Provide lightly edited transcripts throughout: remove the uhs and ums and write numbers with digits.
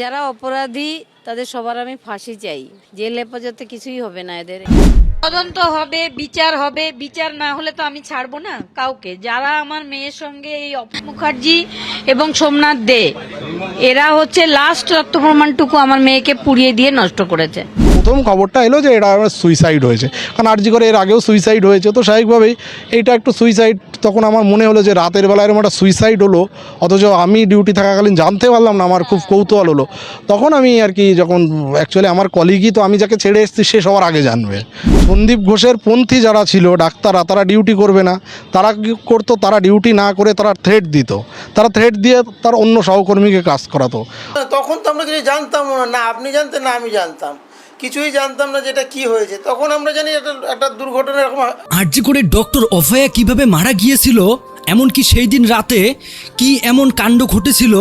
যারা অপরাধী তাদের সবার আমি ফাঁসি চাই। জেল হেফাজতে কিছুই হবে না এদের। তদন্ত হবে, বিচার হবে। বিচার না হলে তো আমি ছাড়বো না কাউকে। যারা আমার মেয়ের সঙ্গে এই অপু মুখার্জি এবং সোমনাথ দে এরা হচ্ছে লাস্ট তথ্য প্রমাণটুকু আমার মেয়েকে পুড়িয়ে দিয়ে নষ্ট করেছে। প্রথম খবরটা এলো যে এটা সুইসাইড হয়েছে, কারণ আরজি করে এর আগেও সুইসাইড হয়েছে, তো স্বাভাবিকভাবেই এইটা একটু সুইসাইড। তখন আমার মনে হলো যে রাতের বেলা এরকম একটা সুইসাইড হলো, অথচ আমি ডিউটি থাকাকালীন জানতে পারলাম না। আমার খুব কৌতূহল হলো। তখন আমি আর কি যখন অ্যাকচুয়ালি আমার কলিগই তো, আমি যাকে ছেড়ে এসেছি সে সবার আগে জানবে। সন্দীপ ঘোষের পন্থী যারা ছিল ডাক্তাররা, তারা ডিউটি করবে না। তারা কী করতো, তারা ডিউটি না করে তারা থ্রেট দিত। তারা থ্রেট দিয়ে তার অন্য সহকর্মীকে কাজ করাতো। তখন তো আমরা কিছু জানতাম না, আপনি জানতেন না আমি জানতাম, কিছুই জানতাম না যেটা কি হয়েছে। তখন আমরা জানি একটা দুর্ঘটনা এরকম। আরজি করে ডক্টর অভয়া কিভাবে মারা গিয়েছিল, এমনকি সেই দিন রাতে কি এমন কাণ্ড ঘটেছিল,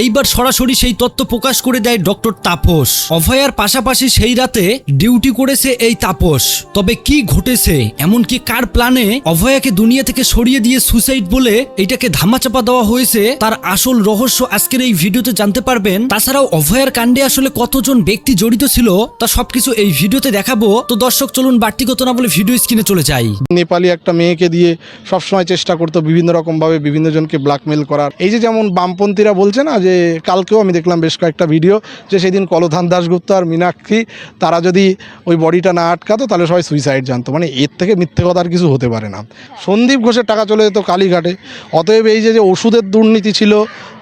এইবার সরাসরি সেই তথ্য প্রকাশ করে দেয় ডক্টর তাপস। অভয়ার পাশাপাশি সেই রাতে ডিউটি করেছে এই তাপস। তবে কি ঘটেছে, এমনকি কার প্ল্যানে অভয়াকে দুনিয়া থেকে সরিয়ে দিয়ে সুসাইড বলে এটাকে ধামাচাপা দেওয়া হয়েছে, তার আসল রহস্য আজকের এই ভিডিওতে জানতে পারবেন। তাছাড়াও অভয়ার কাণ্ডে আসলে কতজন ব্যক্তি জড়িত ছিল তা সবকিছু এই ভিডিওতে দেখাবো। তো দর্শক চলুন বাড়তি কথা না বলে ভিডিও স্ক্রিনে চলে যাই। নেপালি একটা মেয়েকে দিয়ে সবসময় চেষ্টা করতো বিভিন্ন রকমভাবে বিভিন্ন জনকে ব্ল্যাকমেল করার। এই যে যেমন বামপন্থীরা বলছে না, যে কালকেও আমি দেখলাম বেশ কয়েকটা ভিডিও, যে সেদিন কলধান দাশগুপ্ত আর মীনাক্ষী তারা যদি ওই বডিটা না আটকাতো তাহলে সবাই সুইসাইড জানতো। মানে এর থেকে মিথ্যে কথা আর কিছু হতে পারে না। সন্দীপ ঘোষের টাকা চলে যেত কালীঘাটে। অতএব এই যে ওষুধের দুর্নীতি ছিল,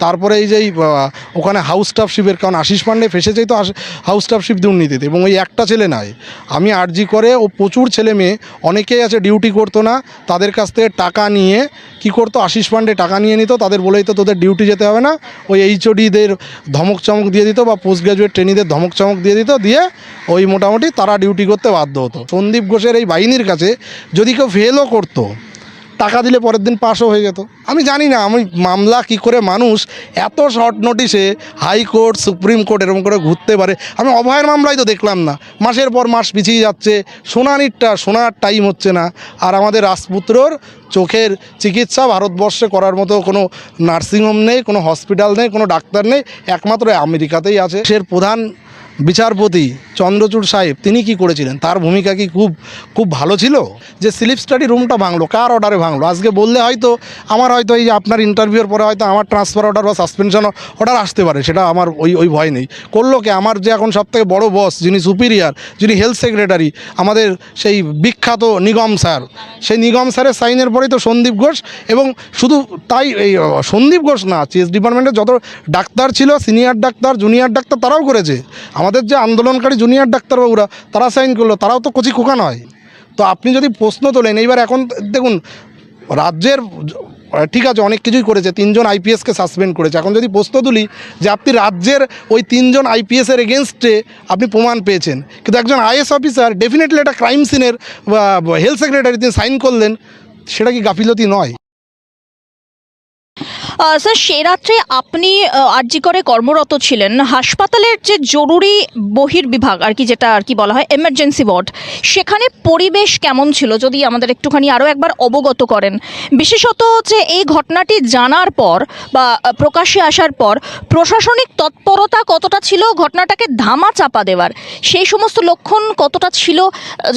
তারপরে এই যে ওখানে হাউস স্টাফশিপের, কারণ আশিস পান্ডে ফেসে যেত হাউস স্টাফশিপ দুর্নীতিতে। এবং ওই একটা ছেলে নয়, আমি আরজি করে ও প্রচুর ছেলে মেয়ে অনেকেই আছে ডিউটি করতো না, তাদের কাছ থেকে টাকা নিয়ে কি করতো, আশিস পান্ডে টাকা নিয়ে নিত, তাদের বলেই তো তোদের ডিউটি যেতে হবে না, ওই এইচওডিদের ধমক চমক দিয়ে দিত বা পোস্ট গ্রাজুয়েট ট্রেনিদের ধমক চমক দিয়ে দিত, দিয়ে ওই মোটামুটি তারা ডিউটি করতে বাধ্য হতো। সন্দীপ ঘোষের এই বাহিনীর কাছে যদি কেউ ফেলও করতো, টাকা দিলে পরের দিন পাসও হয়ে যেত। আমি জানি না আমি মামলা কি করে মানুষ এত শর্ট নোটিশে হাইকোর্ট সুপ্রিম কোর্ট এরকম করে ঘুরতে পারে। আমি অভয়ের মামলাই তো দেখলাম না, মাসের পর মাস পিছিয়ে যাচ্ছে, শোনার টাইম হচ্ছে না। আর আমাদের রাজপুত্রর চোখের চিকিৎসা ভারতবর্ষে করার মতো কোনো নার্সিংহোম নেই, কোনো হসপিটাল নেই, কোনো ডাক্তার নেই, একমাত্র আমেরিকাতেই আছে। দেশের প্রধান বিচারপতি চন্দ্রচূড় সাহেব তিনি কি করেছিলেন, তার ভূমিকা কি খুব ভালো ছিল? যে স্লিপ স্টাডি রুমটা ভাঙলো, কার অর্ডারে ভাঙলো? আজকে বললে হয়তো আমার হয়তো এই যে আপনার ইন্টারভিউর পরে হয়তো আমার ট্রান্সফার অর্ডার বা সাসপেনশন অর্ডার আসতে পারে, সেটা আমার ওই ভয় নেই। করলো কে? আমার যে এখন সবথেকে বড় বস, যিনি সুপিরিয়ার, যিনি হেলথ সেক্রেটারি, আমাদের সেই বিখ্যাত নিগম স্যার, সেই নিগম স্যারের সাইনের পরেই তো সন্দীপ ঘোষ। এবং শুধু তাই, এই সন্দীপ ঘোষ না, চিএস ডিপার্টমেন্টের যত ডাক্তার ছিল, সিনিয়র ডাক্তার, জুনিয়র ডাক্তার, তারাও করেছে। আমাদের যে আন্দোলনকারী জুনিয়র ডাক্তারবাবুরা তারা সাইন করলো, তারাও তো কচি খোকা নয়। তো আপনি যদি প্রশ্ন তোলেন, এইবার এখন দেখুন রাজ্যের, ঠিক আছে অনেক কিছুই করেছে, 3 জন আইপিএসকে সাসপেন্ড করেছে। এখন যদি প্রশ্ন তুলি যে আপনি রাজ্যের ওই 3 জন আইপিএসের এগেনস্টে আপনি প্রমাণ পেয়েছেন, কিন্তু একজন আইএস অফিসার ডেফিনেটলি একটা ক্রাইম সিনের হেলথ সেক্রেটারি তিনি সাইন করলেন, সেটা কি গাফিলতি নয়? স্যার, সে রাত্রে আপনি আরজি করে কর্মরত ছিলেন। হাসপাতালের যে জরুরি বহির্বিভাগ আর কি, যেটা আর কি বলা হয় এমার্জেন্সি ওয়ার্ড, সেখানে পরিবেশ কেমন ছিল যদি আমাদের একটুখানি আরও একবার অবগত করেন। বিশেষত যে এই ঘটনাটি জানার পর বা প্রকাশ্যে আসার পর প্রশাসনিক তৎপরতা কতটা ছিল ঘটনাটাকে ধামা চাপা দেওয়ার, সেই সমস্ত লক্ষণ কতটা ছিল,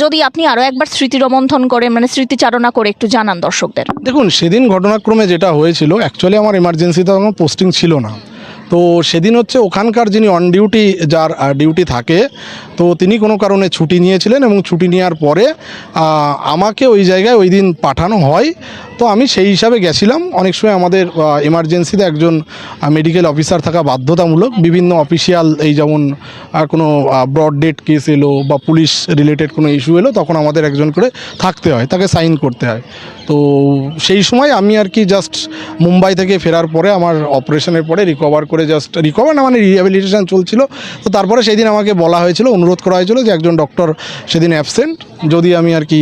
যদি আপনি আরও একবার স্মৃতিরোমন্থন করে মানে স্মৃতিচারণা করে একটু জানান দর্শকদের। দেখুন সেদিন ঘটনাক্রমে যেটা হয়েছিল, অ্যাকচুয়ালি আমার এমার্জেন্সিতে আমার পোস্টিং ছিল না। তো সেদিন হচ্ছে ওখানকার যিনি অন ডিউটি, যার ডিউটি থাকে, তো তিনি কোনো কারণে ছুটি নিয়েছিলেন এবং ছুটি নেওয়ার পরে আমাকে ওই জায়গায় ওই দিন পাঠানো হয়। তো আমি সেই হিসাবে গেছিলাম। অনেক সময় আমাদের এমার্জেন্সিতে একজন মেডিকেল অফিসার থাকা বাধ্যতামূলক। বিভিন্ন অফিসিয়াল, এই যেমন কোনো ব্রড ডেড কেস এলো বা পুলিশ রিলেটেড কোনো ইস্যু এলো, তখন আমাদের একজন করে থাকতে হয়, তাকে সাইন করতে হয়। তো সেই সময় আমি আর কি জাস্ট মুম্বাই থেকে ফেরার পরে আমার অপারেশনের পরে রিকভার করে, জাস্ট রিকভার না মানে রিহ্যাবিলিটেশন চলছিল। তো তারপরে সেই দিন আমাকে বলা হয়েছিল, অনুরোধ করা হয়েছিল যে একজন ডক্টর সেদিন অ্যাবসেন্ট, যদি আমি আর কি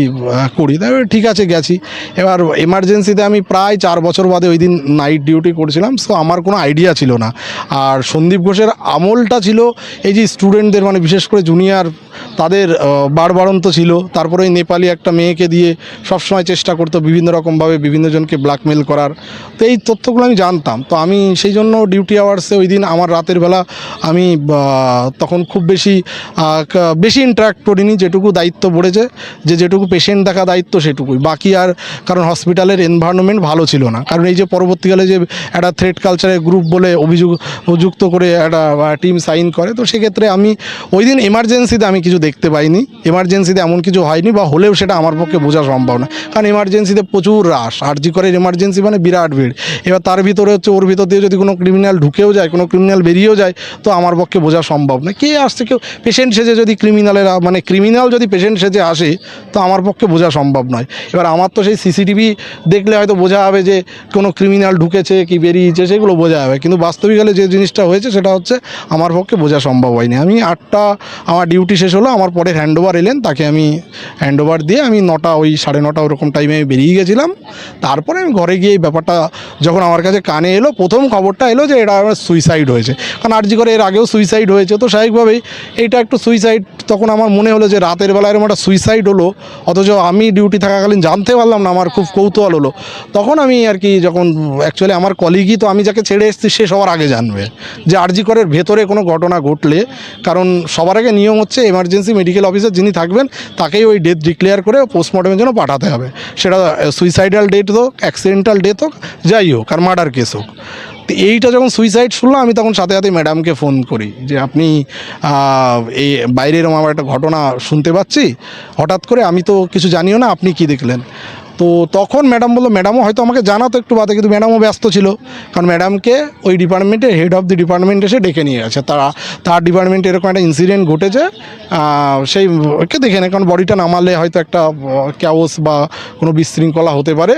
করি। তাই ঠিক আছে গেছি। এবার এমার্জেন্সিতে আমি প্রায় 4 বছর বাদে ওই দিন নাইট ডিউটি করছিলাম, সো আমার কোনো আইডিয়া ছিল না। আর সন্দীপ ঘোষের আমলটা ছিল এই যে স্টুডেন্টদের মানে বিশেষ করে জুনিয়র তাদের বাড়বাড়ন্ত ছিল। তারপরে ওই নেপালি একটা মেয়েকে দিয়ে সবসময় চেষ্টা করতো বিভিন্ন রকমভাবে বিভিন্নজনকে ব্ল্যাকমেল করার। তো এই তথ্যগুলো আমি জানতাম, তো আমি সেই জন্য ডিউটি আওয়ার্সে ওই দিন আমার রাতের বেলা আমি তখন খুব বেশি ইন্টারাক্ট করিনি, যেটুকু দায়িত্ব পড়েছে যেটুকু পেশেন্ট দেখা দায়িত্ব সেটুকুই, বাকি আর কারণ হসপিটালের এনভায়রনমেন্ট ভালো ছিল না। কারণ এই যে পরবর্তীকালে যে একটা থ্রেড কালচারের গ্রুপ বলে অভিযুক্ত করে একটা টিম সাইন করে, তো সেক্ষেত্রে আমি ওই দিন এমার্জেন্সিতে আমি কিছু দেখতে পাইনি। এমার্জেন্সিতে এমন কিছু হয়নি, বা হলেও সেটা আমার পক্ষে বোঝা সম্ভব না, কারণ এমার্জেন্সিতে প্রচুর রাশ। আরজি করের এমার্জেন্সি মানে বিরাট ভিড়। এবার তার ভিতরে হচ্ছে ওর ভিতর দিয়ে যদি কোনো ক্রিমিনাল ঢুকেও যায়, কোনো ক্রিমিনাল বেরিয়েও যায়, তো আমার পক্ষে বোঝা সম্ভব না। কে আসছে, কেউ পেশেন্ট সেজে যদি ক্রিমিনাল যদি পেশেন্ট সেজে আসে, তো আমার পক্ষে বোঝা সম্ভব নয়। এবার আমার তো সেই সিসিটিভি দেখলে হয়তো বোঝা হবে যে কোনো ক্রিমিনাল ঢুকেছে কি বেরিয়েছে, সেগুলো বোঝা হবে, কিন্তু বাস্তবিককালে যে জিনিসটা হয়েছে সেটা হচ্ছে আমার পক্ষে বোঝা সম্ভব হয়নি। আমি 8টা আমার ডিউটি শেষ হলো, আমার পরে হ্যান্ডওভার এলেন, তাকে আমি হ্যান্ডওভার দিয়ে আমি 9টা ওই 9:30 ওরকম টাইমে আমি বেরিয়ে গেছিলাম। তারপরে আমি ঘরে গিয়ে এই ব্যাপারটা যখন আমার কাছে কানে এলো, প্রথম খবরটা এলো যে এটা আমার সুইসাইড হয়েছে। কারণ আরজি করে এর আগেও সুইসাইড হয়েছে, তো স্বাভাবিকভাবেই এইটা একটু সুইসাইড। তখন আমার মনে হলো যে রাতের বেলা এরকম একটা সুইসাইড হলো, অথচ আমি ডিউটি থাকাকালীন জানতে পারলাম না, আমার খুব কৌতূহল হলো। তখন আমি আর কি, যখন অ্যাকচুয়ালি আমার কলিগই তো, আমি যাকে ছেড়ে এসেছি সে সবার আগে জানবে যে আরজি করের ভেতরে কোনো ঘটনা ঘটলে, কারণ সবার আগে নিয়ম হচ্ছে এমার্জেন্সি মেডিকেল অফিসার যিনি থাকবেন তাকেই ওই ডেথ ডিক্লেয়ার করে পোস্টমর্টমের জন্য পাঠাতে হবে। সেটা সুইসাইডাল ডেথ হোক, অ্যাক্সিডেন্টাল ডেথ হোক, যাই হোক, আর মার্ডার কেস হোক। তো এইটা যখন সুইসাইড শুনলাম, আমি তখন সাথে সাথে ম্যাডামকে ফোন করি যে আপনি এই বাইরের আমার একটা ঘটনা শুনতে পাচ্ছি হঠাৎ করে, আমি তো কিছু জানিও না, আপনি কি দেখলেন? তো তখন ম্যাডাম বললো, ম্যাডামও হয়তো আমাকে জানাতো একটু বাদে, কিন্তু ম্যাডামও ব্যস্ত ছিল, কারণ ম্যাডামকে ওই ডিপার্টমেন্টের হেড অফ দি ডিপার্টমেন্ট এসে ডেকে নিয়ে গেছে। তার ডিপার্টমেন্টে এরকম একটা ইনসিডেন্ট ঘটেছে, সেই ওকে দেখে নেয়, কারণ বডিটা নামালে হয়তো একটা ক্যাওস বা কোনো বিশৃঙ্খলা হতে পারে,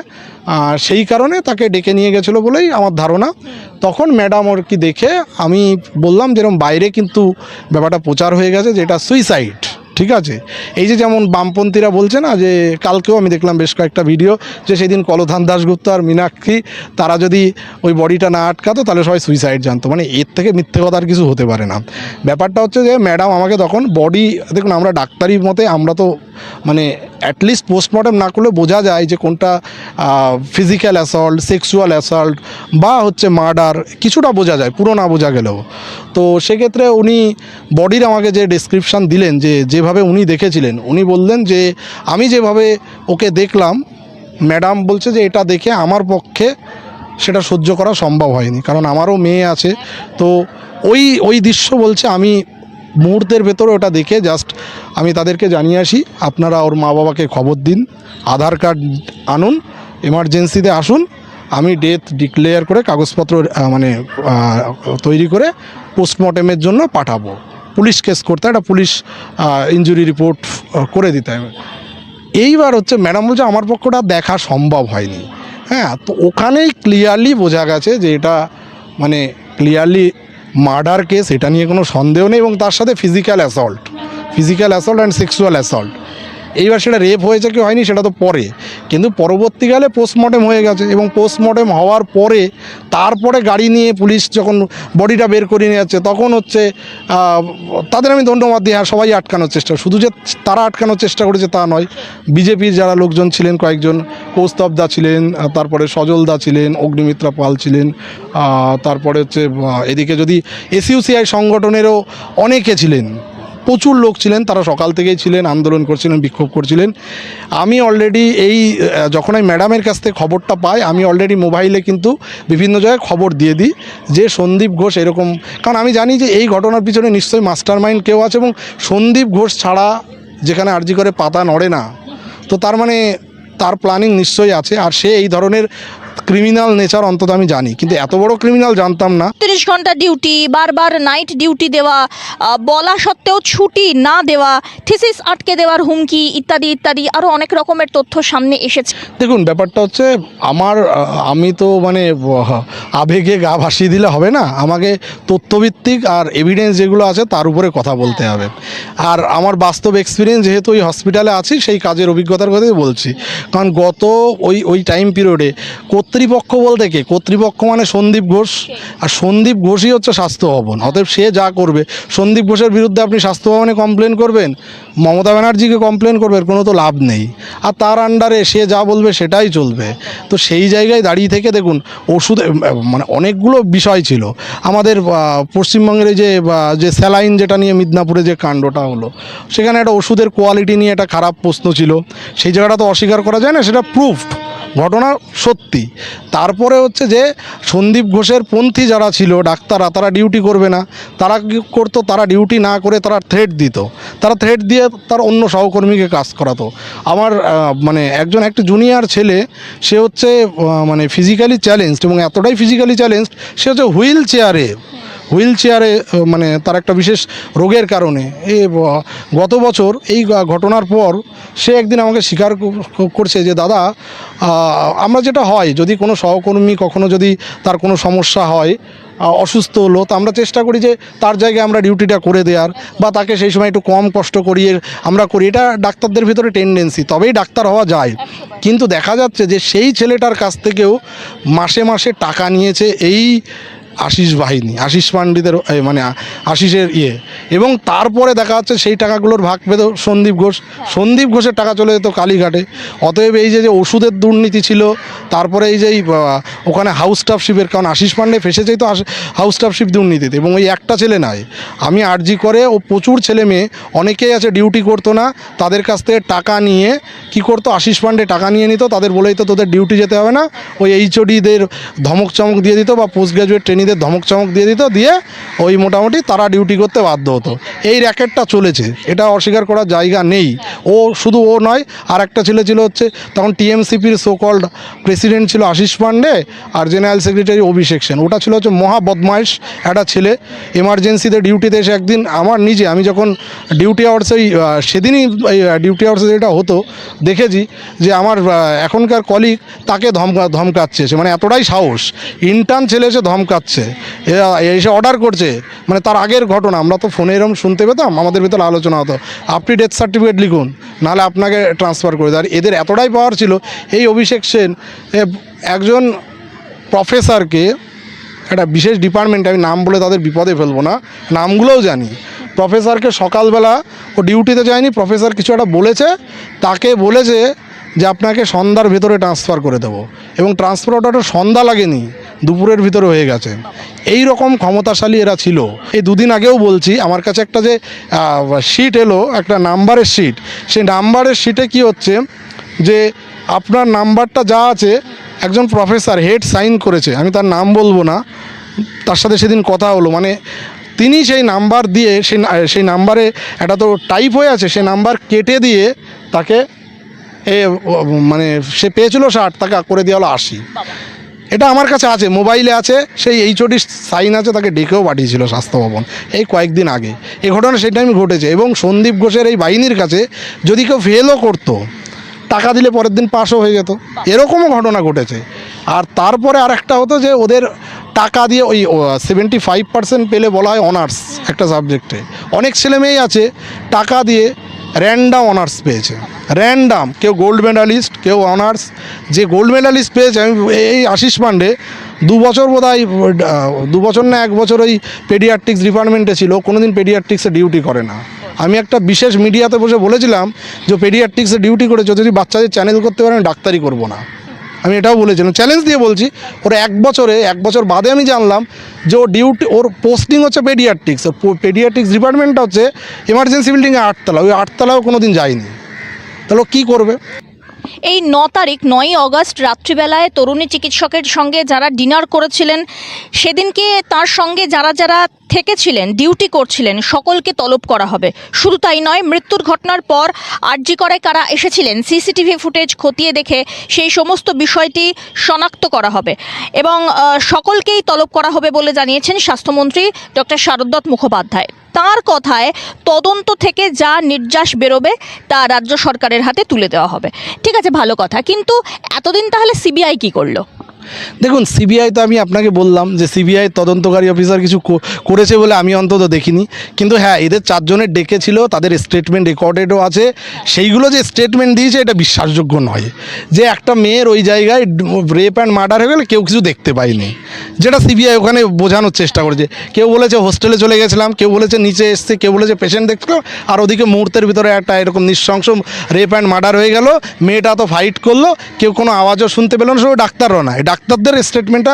সেই কারণে তাকে ডেকে নিয়ে গেছিলো বলেই আমার ধারণা। তখন ম্যাডাম ওর কি দেখে আমি বললাম যেরকম বাইরে কিন্তু ব্যাপারটা প্রচার হয়ে গেছে যে এটা সুইসাইড, ঠিক আছে। এই যে যেমন বামপন্থীরা বলছে না, যে কালকেও আমি দেখলাম বেশ কয়েকটা ভিডিও, যে সেদিন কলধান দাশগুপ্ত আর মীনাক্ষী তারা যদি ওই বডিটা না আটকাতো তাহলে সবাই সুইসাইড জানতো। মানে এর থেকে মিথ্যে কথা আর কিছু হতে পারে না। ব্যাপারটা হচ্ছে যে ম্যাডাম আমাকে তখন বডি, দেখুন আমরা ডাক্তারি মতে আমরা তো মানে অ্যাটলিস্ট পোস্টমর্টম না করলে বোঝা যায় যে কোনটা ফিজিক্যাল অ্যাসল্ট, সেক্সুয়াল অ্যাসল্ট বা হচ্ছে মার্ডার, কিছুটা বোঝা যায়, পুরো না বোঝা গেলেও। তো সেক্ষেত্রে উনি বডির আমাকে যে ডেসক্রিপশান দিলেন, যেভাবে উনি দেখেছিলেন, উনি বললেন যে আমি যেভাবে ওকে দেখলাম, ম্যাডাম বলছে যে এটা দেখে আমার পক্ষে সেটা সহ্য করা সম্ভব হয়নি, কারণ আমারও মেয়ে আছে। তো ওই দৃশ্য বলছে আমি মুহূর্তের ভেতরে ওটা দেখে জাস্ট আমি তাদেরকে জানিয়ে আসি, আপনারা ওর মা বাবাকে খবর দিন, আধার কার্ড আনুন, এমার্জেন্সিতে আসুন, আমি ডেথ ডিক্লেয়ার করে কাগজপত্র তৈরি করে পোস্টমর্টেমের জন্য পাঠাবো। পুলিশ কেস করতে, একটা পুলিশ ইনজুরি রিপোর্ট করে দিতে হবে। এইবার হচ্ছে ম্যাডাম বলছে আমার পক্ষটা দেখা সম্ভব হয়নি। হ্যাঁ, তো ওখানেই ক্লিয়ারলি বোঝা গেছে যে এটা মানে ক্লিয়ারলি মার্ডার কেস, এটা নিয়ে কোনো সন্দেহ নেই, এবং তার সাথে physical assault and sexual assault. এইবার সেটা রেপ হয়েছে কি হয়নি সেটা তো পরে, কিন্তু পরবর্তীকালে পোস্টমর্টেম হয়ে গেছে, এবং পোস্টমর্টেম হওয়ার পরে তারপরে গাড়ি নিয়ে পুলিশ যখন বডিটা বের করে নিয়ে যাচ্ছে, তখন হচ্ছে তাদের আমি ধন্যবাদ দিই, হ্যাঁ সবাই আটকানোর চেষ্টা, শুধু যে তারা আটকানোর চেষ্টা করেছে তা নয়, বিজেপির যারা লোকজন ছিলেন, কয়েকজন, কৌস্তবদা ছিলেন, তারপরে সজলদা ছিলেন, অগ্নিমিত্রা পাল ছিলেন, তারপরে হচ্ছে এদিকে যদি এসইউসিআই সংগঠনেরও অনেকে ছিলেন, প্রচুর লোক ছিলেন, তারা সকাল থেকেই ছিলেন, আন্দোলন করছিলেন, বিক্ষোভ করছিলেন। আমি অলরেডি যখন আমি ম্যাডামের কাছ থেকে খবরটা পাই, আমি অলরেডি মোবাইলে কিন্তু বিভিন্ন জায়গায় খবর দিয়ে দিই যে সন্দীপ ঘোষ এরকম, কারণ আমি জানি যে এই ঘটনার পিছনে নিশ্চয়ই মাস্টার মাইন্ড কেউ আছে, এবং সন্দীপ ঘোষ ছাড়া যেখানে আরজি করে পাতা নড়ে না, তো তার মানে তার প্ল্যানিং নিশ্চয়ই আছে। আর সে এই ধরনের ক্রিমিনাল নেচার অন্তত আমি জানি, কিন্তু এত বড় ক্রিমিনাল জানতাম না। 30 ঘন্টা ডিউটি, বারবার নাইট ডিউটি দেওয়া, বলা সত্ত্বেও ছুটি না দেওয়া, থিসিস আটকে দেওয়ার হুমকি ইত্যাদি ইত্যাদি আরও অনেক রকমের তথ্য সামনে এসেছে। দেখুন, ব্যাপারটা হচ্ছে আমি তো মানে আবেগে গা ভাসিয়ে দিলে হবে না, আমাকে তথ্যভিত্তিক আর এভিডেন্স যেগুলো আছে তার উপরে কথা বলতে হবে। আর আমার বাস্তব এক্সপিরিয়েন্স, যেহেতু ওই হসপিটালে আছি, সেই কাজের অভিজ্ঞতার কথাই বলছি। কারণ গত ওই টাইম পিরিয়ডে কর্তৃপক্ষ বলতে কে, কর্তৃপক্ষ মানে সন্দীপ ঘোষ, আর সন্দীপ ঘোষই হচ্ছে স্বাস্থ্য ভবন। অতএব সে যা করবে, সন্দীপ ঘোষের বিরুদ্ধে আপনি স্বাস্থ্য ভবনে কমপ্লেন করবেন, মমতা ব্যানার্জিকে কমপ্লেন করবেন, কোনো তো লাভ নেই। আর তার আন্ডারে সে যা বলবে সেটাই চলবে। তো সেই জায়গায় দাঁড়িয়ে থেকে দেখুন, ওষুধ মানে অনেকগুলো বিষয় ছিল আমাদের পশ্চিমবঙ্গের যে স্যালাইন যেটা নিয়ে মিদনাপুরে যে কাণ্ডটা হলো, সেখানে একটা ওষুধের কোয়ালিটি নিয়ে একটা খারাপ প্রশ্ন ছিল, সেই জায়গাটা তো অস্বীকার করা যায় না, সেটা প্রুফড ঘটনা সত্যি। তারপরে হচ্ছে যে সন্দীপ ঘোষের পন্থী যারা ছিল ডাক্তাররা, তারা ডিউটি করবে না, তারা কী করতো, তারা ডিউটি না করে তারা থ্রেট দিত, তারা থ্রেট দিয়ে তার অন্য সহকর্মীকে কাজ করাতো। আমার মানে একটা জুনিয়র ছেলে, সে হচ্ছে মানে ফিজিক্যালি চ্যালেঞ্জড, এবং এতটাই ফিজিক্যালি চ্যালেঞ্জড, সে হচ্ছে হুইল চেয়ারে মানে তার একটা বিশেষ রোগের কারণে গত বছর এই ঘটনার পর সে একদিন আমাকে স্বীকার করছে যে দাদা, আমরা যেটা হয়, যদি কোনো সহকর্মী কখনো যদি তার কোনো সমস্যা হয়, অসুস্থ হলো, তো আমরা চেষ্টা করি যে তার জায়গায় আমরা ডিউটিটা করে দেওয়ার, বা তাকে সেই সময় একটু কম কষ্ট করিয়ে আমরা করি। এটা ডাক্তারদের ভিতরে টেন্ডেন্সি, তবেই ডাক্তার হওয়া যায়। কিন্তু দেখা যাচ্ছে যে সেই ছেলেটার কাছ থেকেও মাসে মাসে টাকা নিয়েছে এই আশিস পান্ডিতের মানে আশিসের এবং তারপরে দেখা যাচ্ছে সেই টাকাগুলোর ভাগ পেত সন্দীপ ঘোষের টাকা চলে যেত কালীঘাটে। অতএব এই যে ওষুধের দুর্নীতি ছিল, তারপরে এই যে ওখানে হাউস স্টাফশিপের, কারণ আশিস পান্ডে ফেসে যেত হাউস স্টাফশিপ দুর্নীতিতে, এবং ওই একটা ছেলে নয়, আমি আরজি করে ও প্রচুর ছেলে মেয়ে অনেকেই আছে ডিউটি করতো না, তাদের কাছ থেকে টাকা নিয়ে কি করতো, আশিস পান্ডে টাকা নিয়ে নিত, তাদের বলে দিত তোদের ডিউটি যেতে হবে না, ওই এইচওডিদের ধমক চমক দিয়ে দিত, বা পোস্ট গ্রাজুয়েট ট্রেনিদের ধমক চমক দিয়ে দিত, দিয়ে ওই মোটামুটি তারা ডিউটি করতে বাধ্য হতো। এই র্যাকেটটা চলেছে, এটা অস্বীকার করার জায়গা নেই। শুধু ও নয়, আর একটা ছেলে ছিল হচ্ছে তখন টিএমসিপির সোকল্ড প্রেসিডেন্ট ছিল আশিস পান্ডে, আর জেনারেল সেক্রেটারি অভিষেক সেন। ওটা ছিল হচ্ছে মহা বদমাইশ একটা ছেলে। এমার্জেন্সিতে ডিউটিতে এসে একদিন আমি যখন ডিউটি আওয়ার্সে সেদিনই ডিউটি আওয়ার্সে যেটা হতো দেখেছি, যে আমার এখনকার কলিগ তাকে ধমকাচ্ছে, মানে এতটাই সাহস, ইন্টার্ন ছেলে এসে ধমকাচ্ছে, এসে অর্ডার করছে। মানে তার আগের ঘটনা আমরা তো ফোনে এরকম শুনতে পেতাম, আমাদের ভিতরে আলোচনা হতো, আপনি ডেথ সার্টিফিকেট লিখুন, নাহলে আপনাকে ট্রান্সফার করে দেয়। আর এদের এতটাই পাওয়ার ছিল, এই অভিষেক সেন একজন প্রফেসরকে, একটা বিশেষ ডিপার্টমেন্টে, আমি নাম বলে তাদের বিপদে ফেলবো না, নামগুলোও জানি, প্রফেসরকে সকালবেলা ও ডিউটিতে যায়নি, প্রফেসর কিছু একটা বলেছে, তাকে বলেছে যে আপনাকে সন্ধ্যার ভেতরে ট্রান্সফার করে দেবো, এবং ট্রান্সফার অর্ডারটা সন্ধ্যা লাগেনি, দুপুরের ভিতরে হয়ে গেছে। এই রকম ক্ষমতাশালী এরা ছিল। এই দুদিন আগেও বলছি, আমার কাছে একটা যে শিট এলো, একটা নাম্বারের শিট, সেই নাম্বারের শিটে কি হচ্ছে যে আপনার নাম্বারটা যা আছে, একজন প্রফেসর হেড সাইন করেছে, আমি তার নাম বলবো না, তার সাথে সেদিন কথা হলো, মানে তিনি সেই নাম্বার দিয়ে সেই নাম্বারে একটা তো টাইপ হয়ে আছে, সেই নাম্বার কেটে দিয়ে তাকে মানে সে পেয়েছিল 60, তাকে করে দেওয়া হলো 80। এটা আমার কাছে আছে, মোবাইলে আছে, সেই এইচওডি সাইন আছে, তাকে ডেকেও পাঠিয়েছিল স্বাস্থ্য ভবন এই কয়েকদিন আগে। এই ঘটনা সেই টাইমে ঘটেছে, এবং সন্দীপ ঘোষের এই বাহিনীর কাছে যদি কেউ ফেলও করতো, টাকা দিলে পরের দিন পাসও হয়ে যেত, এরকমও ঘটনা ঘটেছে। আর তারপরে আর একটা হতো যে ওদের টাকা দিয়ে ওই 75% পেলে বলা হয় অনার্স একটা সাবজেক্টে, অনেক ছেলেমেয়েই আছে টাকা দিয়ে র্যান্ডাম অনার্স পেয়েছে, র্যান্ডাম, কেউ গোল্ড মেডালিস্ট, কেউ অনার্স। যে গোল্ড মেডালিস্ট পেয়েছে, আমি এই আশিস পান্ডে 2 বছর বোধহয় 2 বছর না 1 বছর ওই পেডিয়াট্রিক্স ডিপার্টমেন্টে ছিল, কোনো দিন পেডিয়াট্রিক্সে ডিউটি করে না। আমি একটা বিশেষ মিডিয়াতে বসে বলেছিলাম যে পেডিয়াট্রিক্সে ডিউটি করেছে, যদি বাচ্চাদের চ্যানেল করতে পারে আমি ডাক্তারি করবো না, আমি এটাও বলেছিলাম, চ্যালেঞ্জ দিয়ে বলছি। ওর 1 বছর বাদে আমি জানলাম যে ওর পোস্টিং হচ্ছে পেডিয়াট্রিক্স ডিপার্টমেন্টটা হচ্ছে এমার্জেন্সি বিল্ডিংয়ে 8 তলা, ওই 8 তলাও কোনো দিন যায়নি, তাহলে ও কী করবে? এই 9 অগস্ট রাত্রিবেলায় তরুণী চিকিৎসকের সঙ্গে যারা ডিনার করেছিলেন, সেদিনকে তার সঙ্গে যারা যারা থেকেছিলেন, ডিউটি করছিলেন, সকলকে তলব করা হবে। শুধু তাই নয়, মৃত্যুর ঘটনার পর আরজি করে কারা এসেছিলেন সিসিটিভি ফুটেজ খতিয়ে দেখে সেই সমস্ত বিষয়টি শনাক্ত করা হবে এবং সকলকেই তলব করা হবে বলে জানিয়েছেন স্বাস্থ্যমন্ত্রী ডক্টর শারদত্ত মুখোপাধ্যায়। তার কথায় তদন্ত থেকে যা নির্যাস বেরোবে তা রাজ্য সরকারের হাতে তুলে দেওয়া হবে। ঠিক আছে, ভালো কথা, কিন্তু এতদিন তাহলে সিবিআই কি করলো? দেখুন, সিবিআই তো আমি আপনাকে বললাম যে সিবিআই তদন্তকারী অফিসার কিছু করেছে বলে আমি অন্তত দেখিনি, কিন্তু হ্যাঁ, এদের 4 জনের ডেকেছিল, তাদের স্টেটমেন্ট রেকর্ডেডও আছে। সেইগুলো যে স্টেটমেন্ট দিয়েছে এটা বিশ্বাসযোগ্য নয়, যে একটা মেয়ের ওই জায়গায় রেপ অ্যান্ড মার্ডার হয়ে গেলে কেউ কিছু দেখতে পায়নি, যেটা সিবিআই ওখানে বোঝানোর চেষ্টা করেছে। কেউ বলেছে হোস্টেলে চলে গেছিলাম, কেউ বলেছে নিচে এসছে, কেউ বলেছে পেশেন্ট দেখছিল, আর ওদিকে মুহূর্তের ভিতরে একটা এরকম নৃশংস রেপ অ্যান্ড মার্ডার হয়ে গেল। মেয়েটা তো ফাইট করলো, কেউ কোনো আওয়াজও শুনতে পেল না, শুধু ডাক্তারও নয়, ডাক্তারদের স্টেটমেন্টটা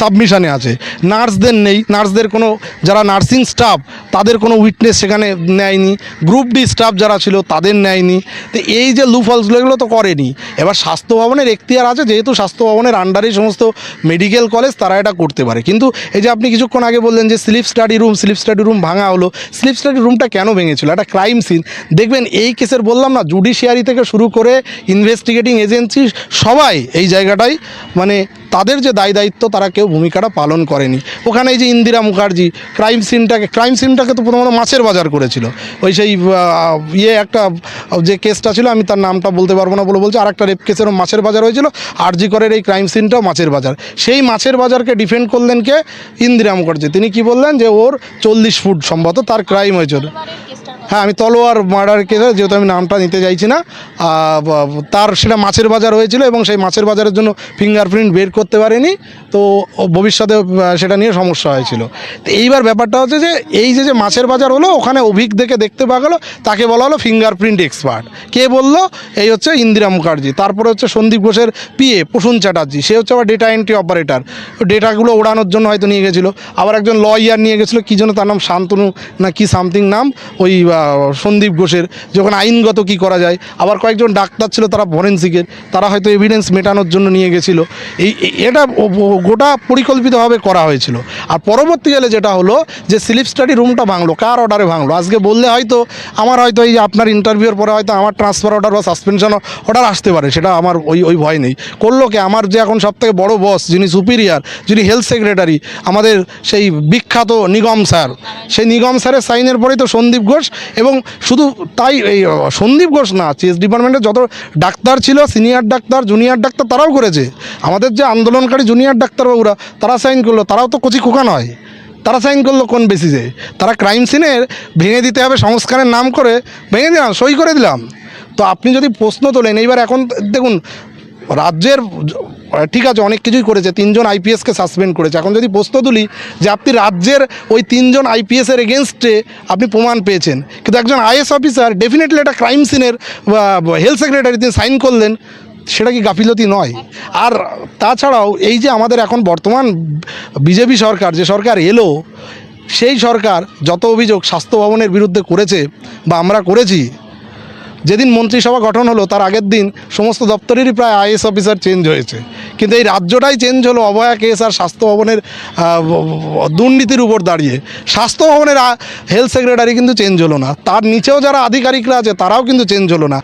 সাবমিশনে আছে, নার্সদের নেই, নার্সদের কোনো যারা নার্সিং স্টাফ তাদের কোনো উইটনেস সেখানে নেয়নি, গ্রুপ ডি স্টাফ যারা ছিল তাদের নেয়নি। তো এই যে লুফলসগুলো এগুলো তো করেনি। এবার স্বাস্থ্য ভবনের এখতিয়ার আছে, যেহেতু স্বাস্থ্য ভবনের আন্ডারেই সমস্ত মেডিকেল কলেজ, তারা এটা করতে পারে। কিন্তু এই যে আপনি কিছুক্ষণ আগে বললেন যে স্লিপ স্টাডি রুম ভাঙা হলো, স্লিপ স্টাডি রুমটা কেন ভেঙেছিল? একটা ক্রাইম সিন। দেখবেন এই কেসের বললাম না, জুডিশিয়ারি থেকে শুরু করে ইনভেস্টিগেটিং এজেন্সি সবাই এই জায়গাটায় মানে তাদের যে দায়িত্ব তারা কেউ ভূমিকাটা পালন করেনি। ওখানে এই যে ইন্দিরা মুখার্জি ক্রাইম সিনটাকে তো প্রথমত মাছের বাজার করেছিল। ওই সেই একটা যে কেসটা ছিল, আমি তার নামটা বলতে পারবো না বলে বলছি, আর একটা রেপ কেসেরও মাছের বাজার হয়েছিল, আরজি করের এই ক্রাইম সিনটাও মাছের বাজার। সেই মাছের বাজারকে ডিফেন্ড করলেন কে? ইন্দিরা মুখার্জি। তিনি কি বললেন যে ওর 40 ফুট সম্ভবত তার ক্রাইম হয়েছিল। হ্যাঁ, আমি তলোয়ার মার্ডার কেসে, যেহেতু আমি নামটা নিতে চাইছি না, তার সেটা মাছের বাজার হয়েছিল এবং সেই মাছের বাজারের জন্য ফিঙ্গারপ্রিন্ট বের করতে পারেনি, তো ভবিষ্যতে সেটা নিয়ে সমস্যা হয়েছিল। তো এইবার ব্যাপারটা হচ্ছে যে এই যে মাছের বাজার হলো, ওখানে অভিজ্ঞকে দেখতে পাওয়া গেলো, তাকে বলা হলো ফিঙ্গারপ্রিন্ট এক্সপার্ট। কে বললো? এই হচ্ছে ইন্দিরা মুখার্জি। তারপরে হচ্ছে সন্দীপ ঘোষের পিএ প্রসূন চ্যাটার্জি, সে হচ্ছে আবার ডেটা এন্ট্রি অপারেটর, ডেটাগুলো ওড়ানোর জন্য হয়তো নিয়ে গেছিলো। আবার একজন লয়ার নিয়ে গেছিলো, কী জন্য তার নাম শান্তনু না কি সামথিং নাম, ওই সন্দীপ ঘোষের, যখন আইনগত কি করা যায়। আবার কয়েকজন ডাক্তার ছিল, তারা ফরেন্সিকের, তারা হয়তো এভিডেন্স মেটানোর জন্য নিয়ে গেছিলো। এটা গোটা পরিকল্পিতভাবে করা হয়েছিল। আর পরবর্তীকালে যেটা হলো যে স্লিপ স্টাডি রুমটা ভাঙলো, কার অর্ডারে ভাঙলো? আজকে বললে হয়তো আমার হয়তো এই আপনার ইন্টারভিউর পরে হয়তো আমার ট্রান্সফার অর্ডার বা সাসপেনশন অর্ডার আসতে পারে, সেটা আমার ওই ভয় নেই। করলো কে? আমার যে এখন সবথেকে বড় বস, যিনি সুপিরিয়ার, যিনি হেলথ সেক্রেটারি, আমাদের সেই বিখ্যাত নিগম স্যার, সেই নিগম স্যারের সাইনের পরেই তো সন্দীপ ঘোষ। এবং শুধু তাই, এই সন্দীপ ঘোষ না, চেস ডিপার্টমেন্টের যত ডাক্তার ছিল, সিনিয়র ডাক্তার, জুনিয়র ডাক্তার, তারাও করেছে। আমাদের যে আন্দোলনকারী জুনিয়র ডাক্তারবাবুরা, তারা সাইন করলো, তারাও তো কচি খোকা নয়। তারা সাইন করলো কোন বেসিসে? তারা ক্রাইম সিনের ভেঙে দিতে হবে সংস্কারের নাম করে ভেঙে দিলাম, সই করে দিলাম। তো আপনি যদি প্রশ্ন তোলেন, এইবার এখন দেখুন রাজ্যের, ঠিক আছে অনেক কিছুই করেছে, 3 জন আইপিএসকে সাসপেন্ড করেছে। এখন যদি প্রশ্ন তুলি যে আপনি রাজ্যের ওই 3 জন আইপিএসের এগেনস্টে আপনি প্রমাণ পেয়েছেন, কিন্তু একজন আইএস অফিসার ডেফিনেটলি একটা ক্রাইম সিনের হেলথ সেক্রেটারি তিনি সাইন করলেন, সেটা কি গাফিলতি নয়? আর তাছাড়াও এই যে আমাদের এখন বর্তমান বিজেপি সরকার, যে সরকার এলো, সেই সরকার যত অভিযোগ স্বাস্থ্য ভবনের বিরুদ্ধে করেছে বা আমরা করেছি, যেদিন মন্ত্রিসভা গঠন হলো তার আগের দিন সমস্ত দপ্তরেরই প্রায় আইএস অফিসার চেঞ্জ হয়েছে, কিন্তু এই রাজ্যটাই চেঞ্জ হলো অভয়া কেস আর স্বাস্থ্য ভবনের দুর্নীতির উপর দাঁড়িয়ে। স্বাস্থ্য ভবনের হেলথ সেক্রেটারি কিন্তু চেঞ্জ হলো না, তার নিচেও যারা আধিকারিকরা আছে তারাও কিন্তু চেঞ্জ হলো না।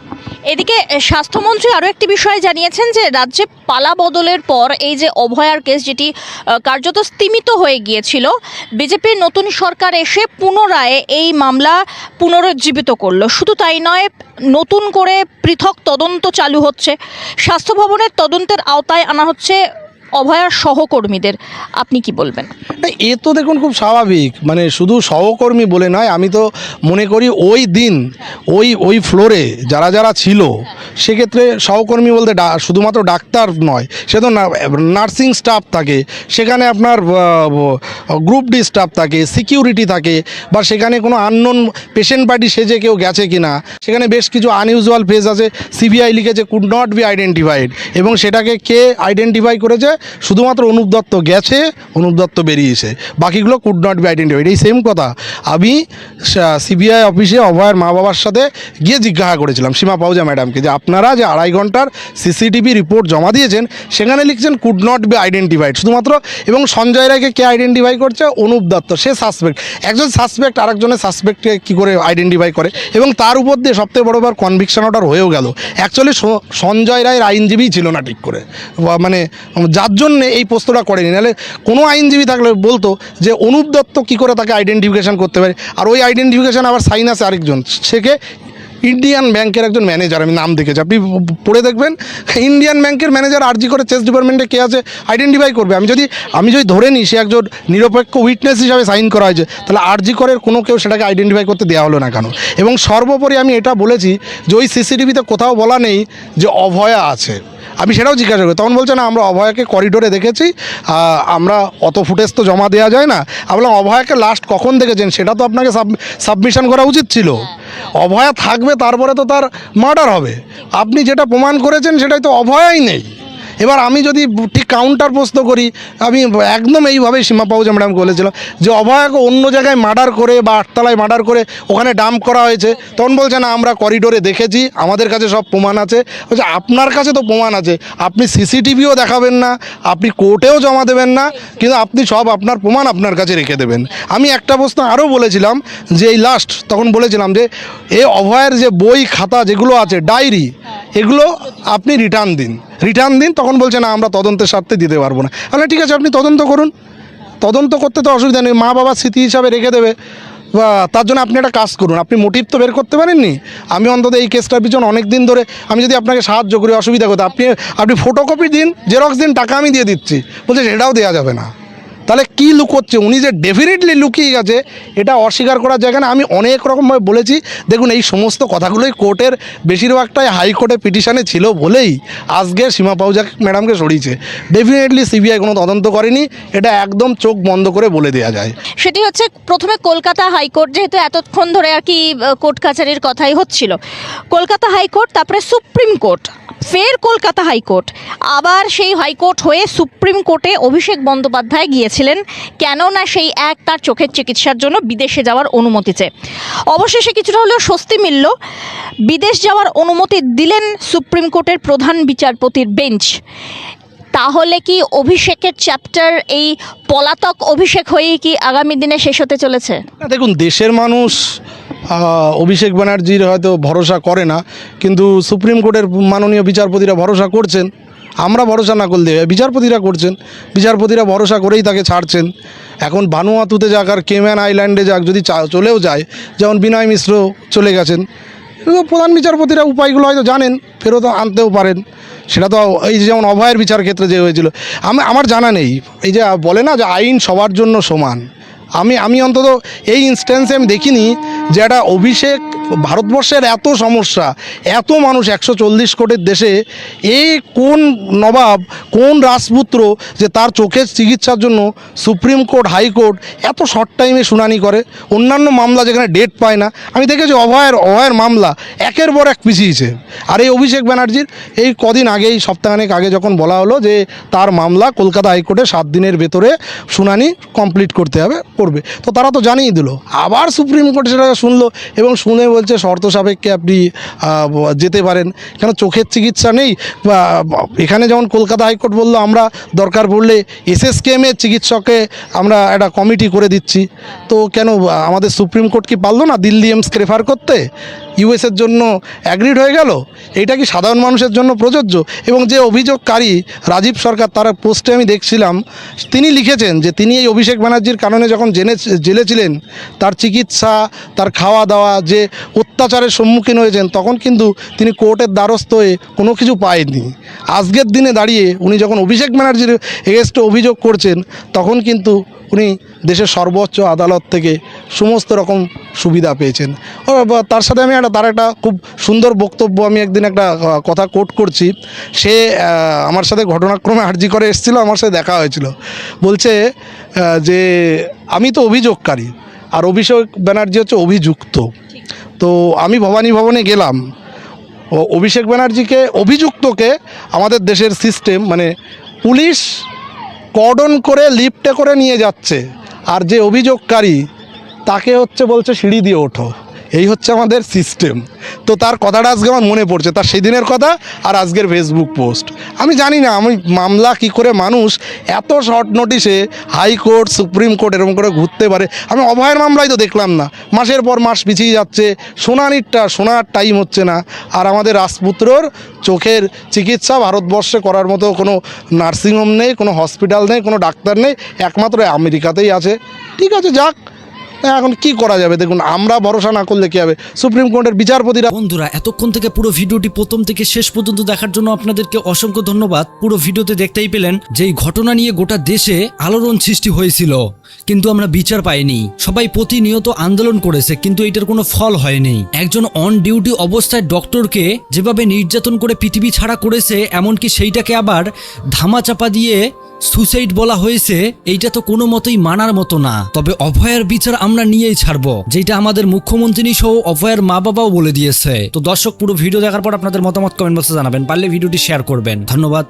এদিকে স্বাস্থ্যমন্ত্রী আরও একটি বিষয় জানিয়েছেন যে রাজ্যে পালা বদলের পর এই যে অভয়ার কেস, যেটি কার্যত স্তিমিত হয়ে গিয়েছিল, বিজেপির নতুন সরকার এসে পুনরায় এই মামলা পুনরুজ্জীবিত করলো। শুধু তাই নয়, নতুন করে পৃথক তদন্ত চালু হচ্ছে, স্বাস্থ্য ভবনের তদন্তের আওতায় আনা হচ্ছে অভয়ার সহকর্মীদের। আপনি কি বলবেন? এ তো দেখুন খুব স্বাভাবিক, মানে শুধু সহকর্মী বলে নয়, আমি তো মনে করি ওই দিন ওই ফ্লোরে যারা যারা ছিল, সেক্ষেত্রে সহকর্মী বলতে শুধুমাত্র ডাক্তার নয়, সে তো নার্সিং স্টাফ থাকে, সেখানে আপনার গ্রুপ ডি স্টাফ থাকে, সিকিউরিটি থাকে, বা সেখানে কোনো আননোন পেশেন্ট পার্টি সেজে কেউ গেছে কি না, সেখানে বেশ কিছু আনইউজুয়াল ফেজ আছে, সিবিআই লিখেছে কুড নট বি আইডেন্টিফাইড, এবং সেটাকে কে আইডেন্টিফাই করেছে? শুধুমাত্র অনুপ দত্ত গেছে, অনুপ দত্ত বেরিয়েছে, বাকিগুলো কুড নট বি আইডেন্টিফাইড। এই সেম কথা আমি সিবিআই অফিসে অভয়ের মা বাবার সাথে গিয়ে জিজ্ঞাসা করেছিলাম সীমা পাউজা ম্যাডামকে, যে আপনারা যে 2.5 ঘন্টার সিসিটিভি রিপোর্ট জমা দিয়েছেন সেখানে লিখছেন কুড নট বি আইডেন্টিফাইড শুধুমাত্র, এবং সঞ্জয় রায়কে কে আইডেন্টিফাই করছে? অনুপ দত্ত, সে সাসপেক্ট। একজন সাসপেক্ট আরেকজনের সাসপেক্টকে কী করে আইডেন্টিফাই করে? এবং তার উপর দিয়ে সবথেকে বড় বার কনভিকশন অর্ডার হয়েও গেল। অ্যাকচুয়ালি সঞ্জয় রায়ের আইনজীবী ছিল না ঠিক করে, মানে যার জন্যে এই পোস্তটা করেনি। নাহলে কোনো আইনজীবী থাকলে বলতো যে অনুপ দত্ত কী করে তাকে আইডেন্টিফিকেশান করতে পারে, আর ওই আইডেন্টিফিকেশান আবার সাইন আছে আরেকজন, সেকে ইন্ডিয়ান ব্যাংকের একজন ম্যানেজার, আমি নাম দেখেছি, আপনি পড়ে দেখবেন ইন্ডিয়ান ব্যাংকের ম্যানেজার আরজি করে চেস ডিপার্টমেন্টে কে আছে আইডেন্টিফাই করবে। আমি যদি ধরে নিই সে একজন নিরপেক্ষ উইটনেস হিসাবে সাইন করা হয়েছে, তাহলে আরজি করের কোনো কেউ সেটাকে আইডেন্টিফাই করতে দেওয়া হলো না কেন? এবং সর্বোপরি আমি এটা বলেছি যে ওই সিসিটিভিতে কোথাও বলা নেই যে অভয়া আছে। আমি সেটাও জিজ্ঞাসা করি, তখন বলছে না আমরা অভয়াকে করিডোরে দেখেছি, আমরা অত ফুটেজ তো জমা দেওয়া যায় না। আমি বললাম অভয়াকে লাস্ট কখন দেখেছেন সেটা তো আপনাকে সাবমিশন করা উচিত ছিল। অভয়া থাকবে তারপরে তো তার মার্ডার হবে, আপনি যেটা প্রমাণ করেছেন সেটাই তো অভয়াই নেই। এবার আমি যদি ঠিক কাউন্টার প্রশ্ন করি, আমি একদম এইভাবেই সীমা পাউজা ম্যাডামকে বলেছিলাম যে অভয়াকে অন্য জায়গায় মার্ডার করে বা 8তলায় মার্ডার করে ওখানে ডাম্প করা হয়েছে, তখন বলছে না আমরা করিডোরে দেখেছি, আমাদের কাছে সব প্রমাণ আছে। বলছে আপনার কাছে তো প্রমাণ আছে, আপনি সিসিটিভিও দেখাবেন না, আপনি কোর্টেও জমা দেবেন না, কিন্তু আপনি সব আপনার প্রমাণ আপনার কাছে রেখে দেবেন। আমি একটা প্রশ্ন আরও বলেছিলাম যে এই লাস্ট তখন বলেছিলাম যে এই অভয়ের যে বই খাতা যেগুলো আছে ডায়েরি, এগুলো আপনি রিটার্ন দিন। তখন বলছে না আমরা তদন্তের স্বার্থে দিতে পারবো না। তাহলে ঠিক আছে আপনি তদন্ত করুন, তদন্ত করতে তো অসুবিধা নেই, মা বাবার স্মৃতি হিসাবে রেখে দেবে, বা তার জন্য আপনি একটা কাজ করুন, আপনি মোটিভ তো বের করতে পারেননি। আমি অন্তত এই কেসটার পিছনে অনেক দিন ধরে আমি যদি আপনাকে সাহায্য করি অসুবিধা করতে, আপনি ফটোকপি দিন, জেরক্স দিন, টাকা আমি দিয়ে দিচ্ছি, বলছে সেটাও দেওয়া যাবে না। তাহলে কী লুকোচ্ছে? উনি যে ডেফিনেটলি লুকিয়ে গেছে এটা অস্বীকার করার জায়গা না। আমি অনেক রকমভাবে বলেছি, দেখুন এই সমস্ত কথাগুলোই কোর্টের বেশিরভাগটাই হাইকোর্টে পিটিশানে ছিল বলেই আজকে সীমা পাউজা ম্যাডামকে সরিয়েছে। ডেফিনেটলি সিবিআই কোনো তদন্ত করেনি, এটা একদম চোখ বন্ধ করে বলে দেওয়া যায়। সেটি হচ্ছে প্রথমে কলকাতা হাইকোর্ট, যেহেতু এতক্ষণ ধরে আর কি কোর্ট কাছারির কথাই হচ্ছিল, কলকাতা হাইকোর্ট, তারপরে সুপ্রিম কোর্ট, ফের কলকাতা হাইকোর্ট, আবার সেই হাইকোর্ট হয়ে সুপ্রিম কোর্টে অভিষেক বন্দ্যোপাধ্যায় গিয়েছিলেন, কেননা সেই তার চোখের চিকিৎসার জন্য বিদেশে যাওয়ার অনুমতি চেয়ে। অবশেষে কিছুটা হলেও স্বস্তি মিলল, বিদেশ যাওয়ার অনুমতি দিলেন সুপ্রিম কোর্টের প্রধান বিচারপতির বেঞ্চ। তাহলে কি অভিষেকের চ্যাপ্টার এই পলাতক অভিষেক হয়েই কি আগামী দিনে শেষ হতে চলেছে? না দেখুন, দেশের মানুষ অভিষেক ব্যানার্জির হয়তো ভরসা করে না, কিন্তু সুপ্রিম কোর্টের মাননীয় বিচারপতিরা ভরসা করছেন। আমরা ভরসা না করলে বিচারপতিরা করছেন, বিচারপতিরা ভরসা করেই তাকে ছাড়ছেন। এখন ভানুয়াতুতে যাক আর কেম্যান আইল্যান্ডে যাক, যদি চলেও যায়, যেমন বিনয় মিশ্র চলে গেছেন, প্রধান বিচারপতিরা উপায়গুলো হয়তো জানেন, ফেরত আনতেও পারেন। সেটা তো এই যেমন অভয়ের বিচার ক্ষেত্রে যে হয়েছিল, আমার জানা নেই। এই যে বলে না যে আইন সবার জন্য সমান, আমি অন্তত এই ইনস্ট্যান্সে আমি দেখিনি যে একটা অভিষেক, ভারতবর্ষের এত সমস্যা, এত মানুষ, 140 কোটির দেশে, এই কোন নবাব, কোন রাজপুত্র যে তার চোখের চিকিৎসার জন্য সুপ্রিম কোর্ট, হাইকোর্ট এত শর্ট টাইমে শুনানি করে? অন্যান্য মামলা যেখানে ডেট পায় না, আমি দেখেছি অভয়ের মামলা একের পর এক পিছিয়েছে। আর এই অভিষেক ব্যানার্জির এই কদিন আগেই, সপ্তাহখানেক আগে যখন বলা হলো যে তার মামলা কলকাতা হাইকোর্টে 7 দিনের ভেতরে শুনানি কমপ্লিট করতে করবে, তো তারা তো জানিয়ে দিল। আবার সুপ্রিম কোর্ট সেটা শুনলো এবং শুনে বলছে শর্ত সাপেক্ষে আপনি যেতে পারেন, কেন চোখের চিকিৎসা নেই। এখানে যেমন কলকাতা হাইকোর্ট বললো আমরা দরকার পড়লে SSKM-এর চিকিৎসককে আমরা একটা কমিটি করে দিচ্ছি, তো কেন আমাদের সুপ্রিম কোর্ট কি পারলো না দিল্লি এইমসকে রেফার করতে? ইউএসের জন্য অ্যাগ্রিড হয়ে গেল। এইটা কি সাধারণ মানুষের জন্য প্রযোজ্য? এবং যে অভিযোগকারী রাজীব সরকার, তার পোস্টে আমি দেখছিলাম, তিনি লিখেছেন যে তিনি এই অভিষেক ব্যানার্জির কারণে যখন জেলে ছিলেন, তার চিকিৎসা, তার খাওয়া দাওয়া, যে অত্যাচারের সম্মুখীন হয়েছেন, তখন কিন্তু তিনি কোর্টের দ্বারস্থ হয়ে কোনো কিছু পায়নি। আজকের দিনে দাঁড়িয়ে উনি যখন অভিষেক ব্যানার্জির এগেনস্টে অভিযোগ করছেন, তখন কিন্তু উনি দেশের সর্বোচ্চ আদালত থেকে সমস্ত রকম সুবিধা পেয়েছেন। তার সাথে আমি তার একটা খুব সুন্দর বক্তব্য, আমি একদিন একটা কথা কোট করছি, সে আমার সাথে ঘটনাক্রমে আরজি করে এসেছিলো, আমার সাথে দেখা হয়েছিল। বলছে যে আমি তো অভিযোগকারী আর অভিষেক ব্যানার্জি হচ্ছে অভিযুক্ত। তো আমি ভবানী ভবনে গেলাম, অভিষেক ব্যানার্জিকে, অভিযুক্তকে আমাদের দেশের সিস্টেম, মানে পুলিশ কর্ডন করে লিফটে করে নিয়ে যাচ্ছে, আর যে অভিযোগকারী তাকে হচ্ছে বলছে সিঁড়ি দিয়ে ওঠো। এই হচ্ছে আমাদের সিস্টেম। তো তার কথাটা আজকে আমার মনে পড়ছে, তার সেদিনের কথা আর আজকের ফেসবুক পোস্ট। আমি জানি না আমি মামলা কি করে মানুষ এত শর্ট নোটিশে হাইকোর্ট সুপ্রিম কোর্ট এরকম করে ঘুরতে পারে। আমি অভয়ের মামলায় তো দেখলাম না, মাসের পর মাস পিছিয়ে যাচ্ছে, শোনার টাইম হচ্ছে না। আর আমাদের রাজপুত্রর চোখের চিকিৎসা ভারতবর্ষে করার মতো কোনো নার্সিংহোম নেই, কোনো হসপিটাল নেই, কোনো ডাক্তার নেই, একমাত্র আমেরিকাতেই আছে। ঠিক আছে, যাক, এখন কি করা যাবে। দেখুন, আমরা ভরসা না করলে কি হবে, সুপ্রিম কোর্টের বিচারপতিরা। বন্ধুরা, এতক্ষণ থেকে পুরো ভিডিওটি প্রথম থেকে শেষ পর্যন্ত দেখার জন্য আপনাদেরকে অসংখ্য ধন্যবাদ। পুরো ভিডিওতে দেখতেই পেলেন যে এই ঘটনা নিয়ে গোটা দেশে আলোড়ন সৃষ্টি হয়েছিল, কিন্তু আমরা বিচার পাইনি। সবাই প্রতিনিয়ত আন্দোলন করেছে, কিন্তু এটার কোনো ফল হয়নি। একজন অন ডিউটি অবস্থায় ডক্টরকে যেভাবে নির্যাতন করে পৃথিবী ছাড়া করেছে, এমনকি সেইটাকে আবার ধামাচাপা দিয়ে সুসাইড বলা হয়েছে, এইটা তো কোনো মতেই মানার মতো না। তবে অভয়ার বিচার আমরা নিয়েই ছাড়বো, যেটা আমাদের মুখ্যমন্ত্রী সহ অভয়ার মা বাবাও বলে দিয়েছে। তো দর্শক, পুরো ভিডিও দেখার পর আপনাদের মতামত কমেন্ট বক্সে জানাবেন, পারলে ভিডিওটি শেয়ার করবেন। ধন্যবাদ।